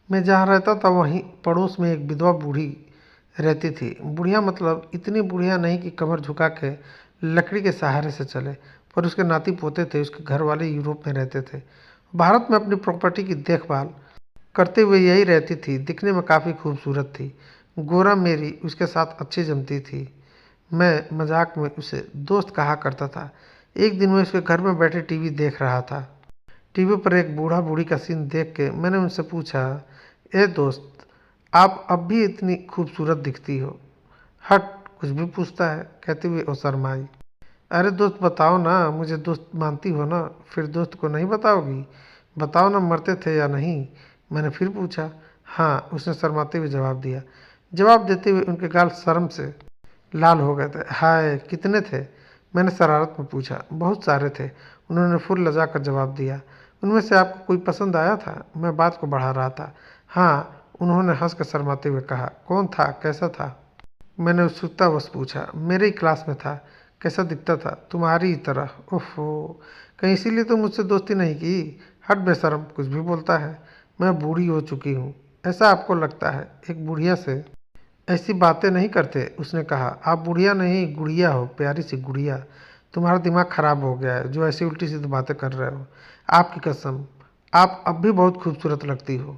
मैं जहाँ रहता था वहीं पड़ोस में एक विधवा बूढ़ी रहती थी। बुढ़िया मतलब इतनी बुढ़िया नहीं कि कमर झुका के लकड़ी के सहारे से चले, पर उसके नाती पोते थे। उसके घर वाले यूरोप में रहते थे। भारत में अपनी प्रॉपर्टी की देखभाल करते हुए यही रहती थी। दिखने में काफ़ी खूबसूरत थी। गोरा मेरी उसके साथ अच्छी जमती थी। मैं मजाक में उसे दोस्त कहा करता था। एक दिन मैं उसके घर में बैठे टीवी देख रहा था। टीवी पर एक बूढ़ा बूढ़ी का सीन देख के मैंने उनसे पूछा, ए दोस्त, आप अब भी इतनी खूबसूरत दिखती हो। हट, कुछ भी पूछता है, कहती हुई वो शर्माई। अरे दोस्त बताओ ना, मुझे दोस्त मानती हो ना, फिर दोस्त को नहीं बताओगी? बताओ ना, मरते थे या नहीं? मैंने फिर पूछा। हाँ, उसने शर्माते हुए जवाब दिया। जवाब देते हुए उनके गाल शर्म से लाल हो गए थे। हाय, कितने थे? मैंने शरारत में पूछा। बहुत सारे थे, उन्होंने फुल लजा कर जवाब दिया। उनमें से आपको कोई पसंद आया था? मैं बात को बढ़ा रहा था। हाँ, उन्होंने हंस कर शर्माते हुए कहा। कौन था, कैसा था? मैंने उत्सुकतावश पूछा। मेरे ही क्लास में था। कैसा दिखता था? तुम्हारी ही तरह। ओहो, कहीं इसीलिए तो मुझसे दोस्ती नहीं की? हट बेशरम, कुछ भी बोलता है। मैं बूढ़ी हो चुकी हूँ, ऐसा आपको लगता है? एक बुढ़िया से ऐसी बातें नहीं करते, उसने कहा। आप बुढ़िया नहीं, गुड़िया हो, प्यारी सी गुड़िया। तुम्हारा दिमाग खराब हो गया है जो ऐसी उल्टी सीधी बातें कर रहे हो। आपकी कसम, आप अब भी बहुत खूबसूरत लगती हो।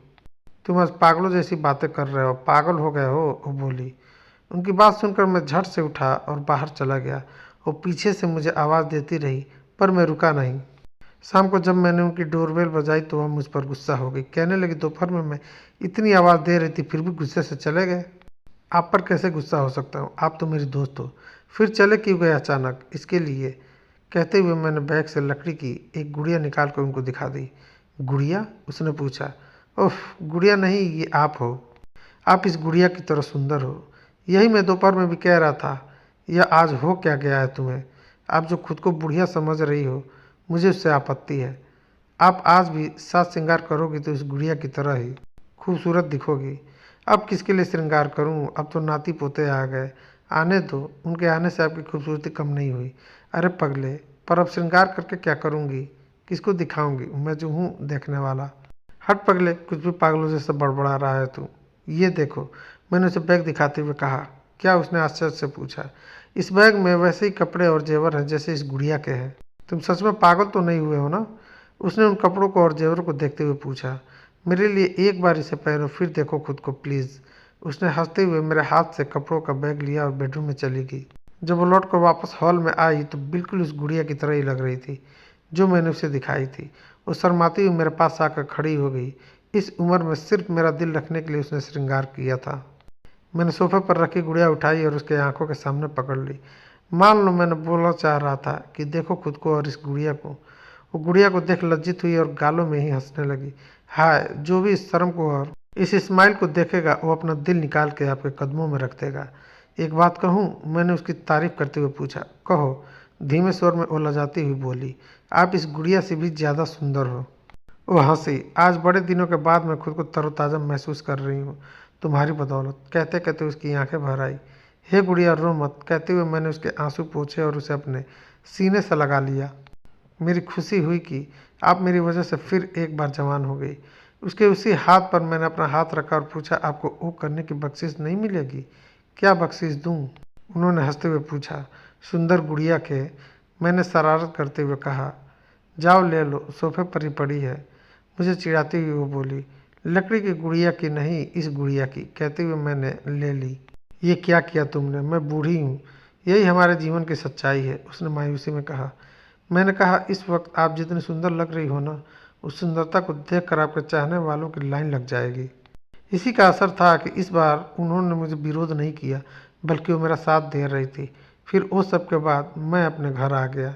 तुम आज पागलों जैसी बातें कर रहे हो, पागल हो गए हो, वो बोली। उनकी बात सुनकर मैं झट से उठा और बाहर चला गया। वो पीछे से मुझे आवाज़ देती रही, पर मैं रुका नहीं। शाम को जब मैंने उनकी डोरबेल बजाई तो वह मुझ पर गुस्सा हो गई। कहने लगी, दोपहर में मैं इतनी आवाज़ दे रही थी, फिर भी गुस्से से चले गए? आप पर कैसे गुस्सा हो सकता हूँ? आप तो मेरी दोस्त हो। फिर चले क्यों गए अचानक? इसके लिए, कहते हुए मैंने बैग से लकड़ी की एक गुड़िया निकाल कर उनको दिखा दी। गुड़िया? उसने पूछा। ओह, गुड़िया नहीं, ये आप हो। आप इस गुड़िया की तरह सुंदर हो। यही मैं दोपहर में भी कह रहा था। यह आज हो क्या गया है तुम्हें? आप जो खुद को बुढ़िया समझ रही हो, मुझे उससे आपत्ति है। आप आज भी साज श्रृंगार करोगी तो इस गुड़िया की तरह ही खूबसूरत दिखोगी। अब किसके लिए श्रृंगार करूं? अब तो नाती पोते आ गए। आने दो, उनके आने से आपकी खूबसूरती कम नहीं हुई। अरे पगले, पर अब श्रृंगार करके क्या करूंगी? किसको दिखाऊंगी? मैं जो हूँ देखने वाला। हट पगले, कुछ भी पागलों जैसा बड़बड़ा रहा है तू। ये देखो, मैंने उसे बैग दिखाते हुए कहा। क्या? उसने आश्चर्य से पूछा। इस बैग में वैसे ही कपड़े और जेवर हैं जैसे इस गुड़िया के हैं। तुम सच में पागल तो नहीं हुए हो ना? उसने उन कपड़ों को और जेवर को देखते हुए पूछा। मेरे लिए एक बार इसे पहनो, फिर देखो खुद को प्लीज़। उसने हंसते हुए मेरे हाथ से कपड़ों का बैग लिया और बेडरूम में चली गई। जब वो लौट कर वापस हॉल में आई तो बिल्कुल उस गुड़िया की तरह ही लग रही थी जो मैंने उसे दिखाई थी। वो शर्माती हुई मेरे पास आकर खड़ी हो गई। इस उम्र में सिर्फ मेरा दिल रखने के लिए उसने श्रृंगार किया था। मैंने सोफे पर रखी गुड़िया उठाई और उसके आंखों के सामने पकड़ ली। मान लो मैंने बोलना चाह रहा था कि देखो खुद को और इस गुड़िया को। वो गुड़िया को देख लज्जित हुई और गालों में ही हंसने लगी। हाय, जो भी इस शर्म को और इस स्माइल को देखेगा वो अपना दिल निकाल के आपके कदमों में रख देगा। एक बात कहूँ? मैंने उसकी तारीफ करते हुए पूछा। कहो, धीमे स्वर में वो लजाती हुई बोली। आप इस गुड़िया से भी ज़्यादा सुंदर हो। वो हंसी। आज बड़े दिनों के बाद मैं खुद को तरोताज़ा महसूस कर रही हूँ, तुम्हारी बदौलत। कहते कहते उसकी आंखें भर आई। हे गुड़िया, रो मत, कहते हुए मैंने उसके आंसू पोंछे और उसे अपने सीने से लगा लिया। मेरी खुशी हुई कि आप मेरी वजह से फिर एक बार जवान हो गई। उसके उसी हाथ पर मैंने अपना हाथ रखा और पूछा, आपको वो करने की बख्शिश नहीं मिलेगी? क्या बख्शिश दूँ? उन्होंने हंसते हुए पूछा। सुंदर गुड़िया के, मैंने शरारत करते हुए कहा। जाओ ले लो, सोफे पर ही पड़ी है। मुझे चिढ़ाती हुई वो बोली। लकड़ी की गुड़िया की नहीं, इस गुड़िया की, कहते हुए मैंने ले ली। ये क्या किया तुमने? मैं बूढ़ी हूँ, यही हमारे जीवन की सच्चाई है, उसने मायूसी में कहा। मैंने कहा, इस वक्त आप जितनी सुंदर लग रही हो ना, उस सुंदरता को देखकर आपके चाहने वालों की लाइन लग जाएगी। इसी का असर था कि इस बार उन्होंने मुझे विरोध नहीं किया, बल्कि वो मेरा साथ दे रही थी। फिर वो सब के बाद मैं अपने घर आ गया।